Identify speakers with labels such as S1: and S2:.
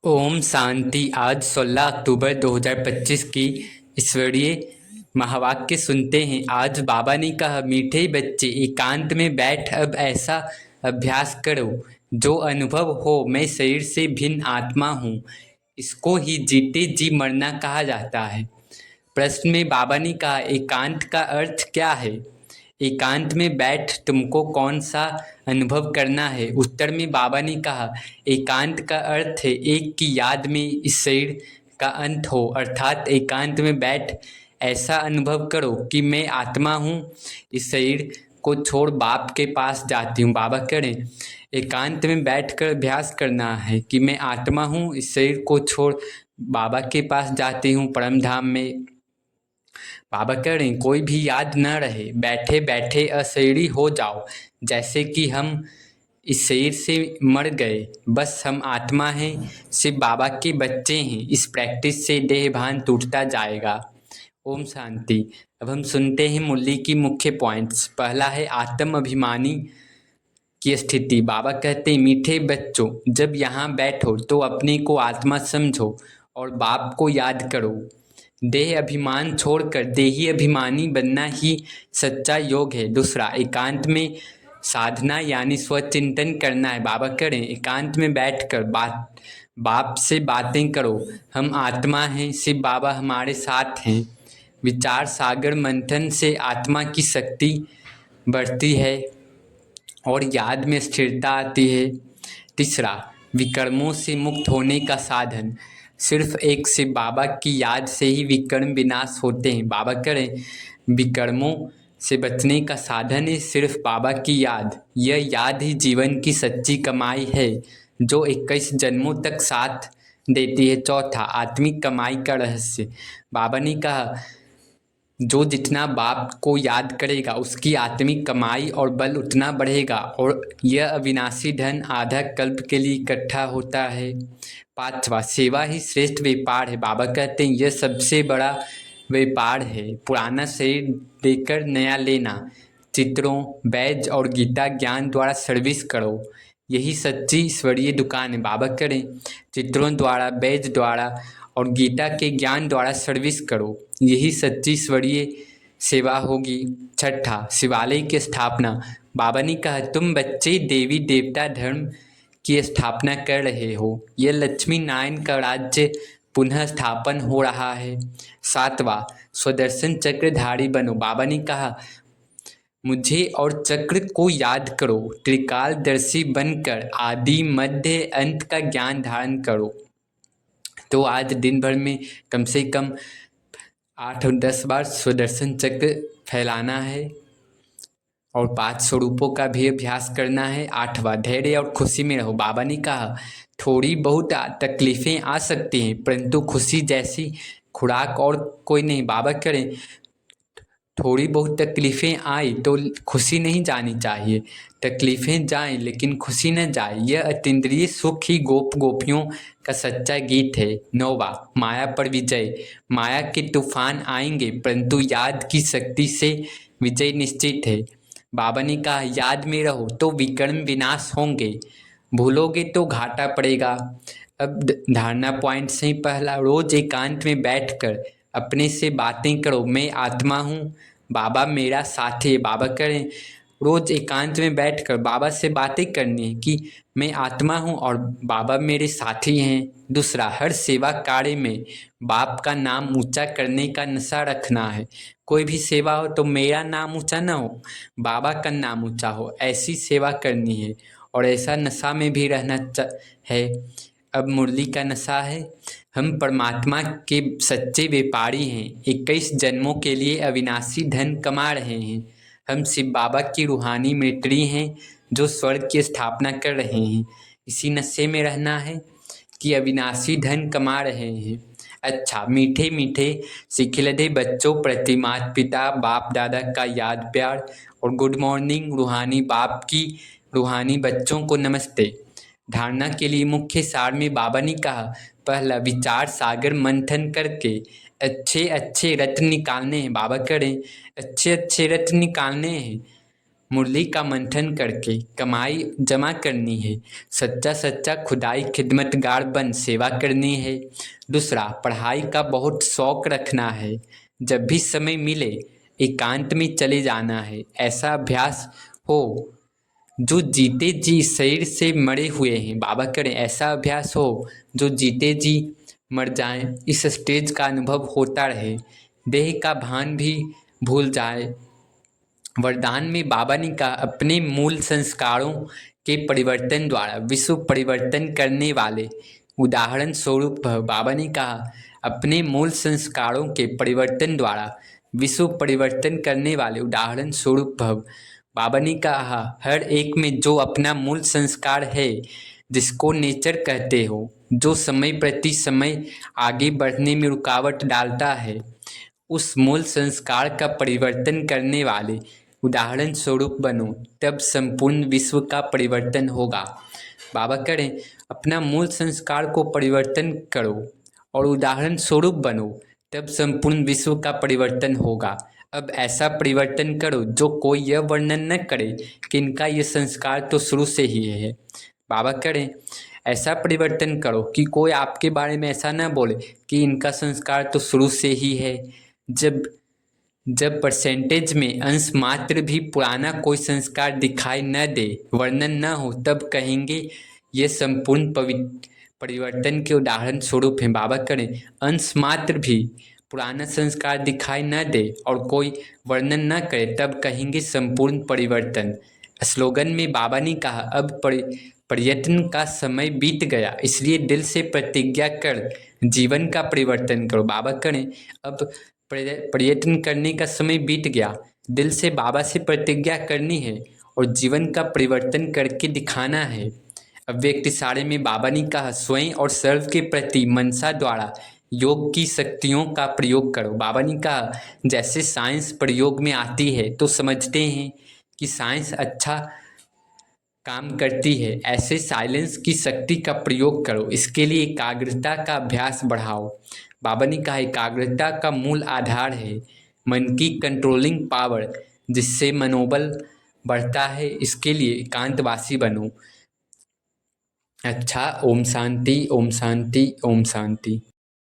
S1: ओम शांति। आज 16 अक्टूबर 2025 की ईश्वरीय महावाक्य सुनते हैं। आज बाबा ने कहा, मीठे बच्चे एकांत में बैठ अब ऐसा अभ्यास करो जो अनुभव हो मैं शरीर से भिन्न आत्मा हूँ। इसको ही जीते जी मरना कहा जाता है। प्रश्न में बाबा ने कहा, एकांत का अर्थ क्या है? एकांत में बैठ तुमको कौन सा अनुभव करना है? उत्तर में बाबा ने कहा, एकांत का अर्थ है एक की याद में इस शरीर का अंत हो, अर्थात एकांत में बैठ ऐसा अनुभव करो कि मैं आत्मा हूँ, इस शरीर को छोड़ बाप के पास जाती हूँ। बाबा करें, एकांत में बैठकर अभ्यास करना है कि मैं आत्मा हूँ, इस शरीर को छोड़ बाबा के पास जाती हूँ परम धाम में। बाबा कह रहे हैं, कोई भी याद न रहे, बैठे बैठे अशरीरी हो जाओ, जैसे कि हम इस शरीर से मर गए, बस हम आत्मा हैं, सिर्फ बाबा के बच्चे हैं। इस प्रैक्टिस से देह भान टूटता जाएगा। ओम शांति। अब हम सुनते हैं मुरली की मुख्य पॉइंट्स। पहला है आत्म अभिमानी की स्थिति। बाबा कहते हैं, मीठे बच्चों, जब यहाँ बैठो तो अपने को आत्मा समझो और बाप को याद करो। देह अभिमान छोड़कर देही अभिमानी बनना ही सच्चा योग है। दूसरा, एकांत में साधना यानी स्वचिंतन करना है। बाबा करें, एकांत में बैठकर बाप से बातें करो। हम आत्मा हैं, सिर्फ बाबा हमारे साथ हैं। विचार सागर मंथन से आत्मा की शक्ति बढ़ती है और याद में स्थिरता आती है। तीसरा, विकर्मों से मुक्त होने का साधन सिर्फ एक से बाबा की याद से ही विकर्म विनाश होते हैं। बाबा करें, विकर्मों से बचने का साधन है सिर्फ बाबा की याद। यह याद ही जीवन की सच्ची कमाई है जो 21 जन्मों तक साथ देती है। चौथा, आत्मिक कमाई का रहस्य। बाबा ने कहा, जो जितना बाप को याद करेगा उसकी आत्मिक कमाई और बल उतना बढ़ेगा और यह अविनाशी धन आधा कल्प के लिए इकट्ठा होता है। पांचवा, सेवा ही श्रेष्ठ व्यापार है। बाबा कहते हैं, यह सबसे बड़ा व्यापार है। पुराना शरीर देकर नया लेना। चित्रों, बैज और गीता ज्ञान द्वारा सर्विस करो, यही सच्ची ईश्वरीय दुकान है। बाबा करें, चित्रों द्वारा, बैज द्वारा और गीता के ज्ञान द्वारा सर्विस करो, यही सच्ची ईश्वरीय सेवा होगी। छठा, शिवालय की स्थापना। बाबा ने कहा, तुम बच्चे देवी देवता धर्म की स्थापना कर रहे हो। यह लक्ष्मी नारायण का राज्य पुनः स्थापन हो रहा है। सातवां, स्वदर्शन चक्रधारी बनो। बाबा ने कहा, मुझे और चक्र को याद करो, त्रिकालदर्शी बनकर आदि मध्य अंत का ज्ञान धारण करो। तो आज दिन भर में कम से कम 8 और 10 बार स्वदर्शन चक्र फैलाना है और 5 स्वरूपों का भी अभ्यास करना है। 8वां, धैर्य और खुशी में रहो। बाबा ने कहा, थोड़ी बहुत तकलीफें आ सकती हैं परंतु खुशी जैसी खुराक और कोई नहीं। बाबा करें, थोड़ी बहुत तकलीफें आई तो खुशी नहीं जानी चाहिए, तकलीफें जाएं लेकिन खुशी न जाए। यह अतीन्द्रिय सुख ही गोप गोपियों का सच्चा गीत है। 9वां, माया पर विजय। माया के तूफान आएंगे परंतु याद की शक्ति से विजय निश्चित है। बाबा ने कहा, याद में रहो तो विकर्म विनाश होंगे, भूलोगे तो घाटा पड़ेगा। अब धारणा पॉइंट से पहला, रोज एकांत में बैठकर अपने से बातें करो, मैं आत्मा हूँ, बाबा मेरा साथी है। बाबा करें, रोज एकांत में बैठकर बाबा से बातें करनी है कि मैं आत्मा हूँ और बाबा मेरे साथी हैं। दूसरा, हर सेवा कार्य में बाप का नाम ऊंचा करने का नशा रखना है। कोई भी सेवा हो तो मेरा नाम ऊंचा ना हो, बाबा का नाम ऊंचा हो, ऐसी सेवा करनी है और ऐसा नशा में भी रहना है। अब मुरली का नशा है, हम परमात्मा के सच्चे व्यापारी हैं, 21 जन्मों के लिए अविनाशी धन कमा रहे हैं। हम शिव बाबा की रूहानी मिलिट्री हैं जो स्वर्ग की स्थापना कर रहे हैं। इसी नशे में रहना है कि अविनाशी धन कमा रहे हैं। अच्छा, मीठे मीठे सिखिलधे बच्चों प्रति माता पिता बाप दादा का याद प्यार और गुड मॉर्निंग। रूहानी बाप की रूहानी बच्चों को नमस्ते। धारणा के लिए मुख्य सार में बाबा ने कहा, पहला, विचार सागर मंथन करके अच्छे अच्छे रत्न निकालने हैं। बाबा करें, अच्छे अच्छे रत्न निकालने हैं। मुरली का मंथन करके कमाई जमा करनी है। सच्चा सच्चा खुदाई खिदमतगार बन सेवा करनी है। दूसरा, पढ़ाई का बहुत शौक रखना है। जब भी समय मिले एकांत में चले जाना है। ऐसा अभ्यास हो जो जीते जी शरीर से मरे हुए हैं। बाबा करें ऐसा अभ्यास हो जो जीते जी मर जाएं, इस स्टेज का अनुभव होता रहे, देह का भान भी भूल जाए। वरदान में बाबा ने कहा, अपने मूल संस्कारों के परिवर्तन द्वारा विश्व परिवर्तन करने वाले उदाहरण स्वरूप भव। बाबा ने कहा, अपने मूल संस्कारों के परिवर्तन द्वारा विश्व परिवर्तन करने वाले उदाहरण स्वरूप भव। बाबा ने कहा, हर एक में जो अपना मूल संस्कार है, जिसको नेचर कहते हो, जो समय प्रति समय आगे बढ़ने में रुकावट डालता है, उस मूल संस्कार का परिवर्तन करने वाले उदाहरण स्वरूप बनो, तब संपूर्ण विश्व का परिवर्तन होगा। बाबा करें अपना मूल संस्कार को परिवर्तन करो और उदाहरण स्वरूप बनो, तब संपूर्ण विश्व का परिवर्तन होगा। अब ऐसा परिवर्तन करो जो कोई यह वर्णन न करे कि इनका ये संस्कार तो शुरू से ही है। बाबा करें ऐसा परिवर्तन करो कि कोई आपके बारे में ऐसा न बोले कि इनका संस्कार तो शुरू से ही है। जब परसेंटेज में अंश मात्र भी पुराना कोई संस्कार दिखाई न दे, वर्णन न हो, तब कहेंगे ये संपूर्ण परिवर्तन के उदाहरण स्वरूप हैं। बाबा करें अंश मात्र भी पुराना संस्कार दिखाई न दे और कोई वर्णन न करे, तब कहेंगे संपूर्ण परिवर्तन। स्लोगन में बाबा ने कहा, अब प्रयत्न का समय बीत गया, इसलिए दिल से प्रतिज्ञा कर जीवन का परिवर्तन करो। बाबा करें अब प्रयत्न करने का समय बीत गया, दिल से बाबा से प्रतिज्ञा करनी है और जीवन का परिवर्तन करके दिखाना है। अव्यक्त इशारे में बाबा ने कहा, स्वयं और सर्व के प्रति मनसा द्वारा योग की शक्तियों का प्रयोग करो। बाबा ने कहा, जैसे साइंस प्रयोग में आती है तो समझते हैं कि साइंस अच्छा काम करती है, ऐसे साइलेंस की शक्ति का प्रयोग करो। इसके लिए एकाग्रता का अभ्यास बढ़ाओ। बाबा ने कहा, एकाग्रता का मूल आधार है मन की कंट्रोलिंग पावर, जिससे मनोबल बढ़ता है। इसके लिए एकांतवासी बनो। अच्छा, ओम शांति, ओम शांति, ओम शांति।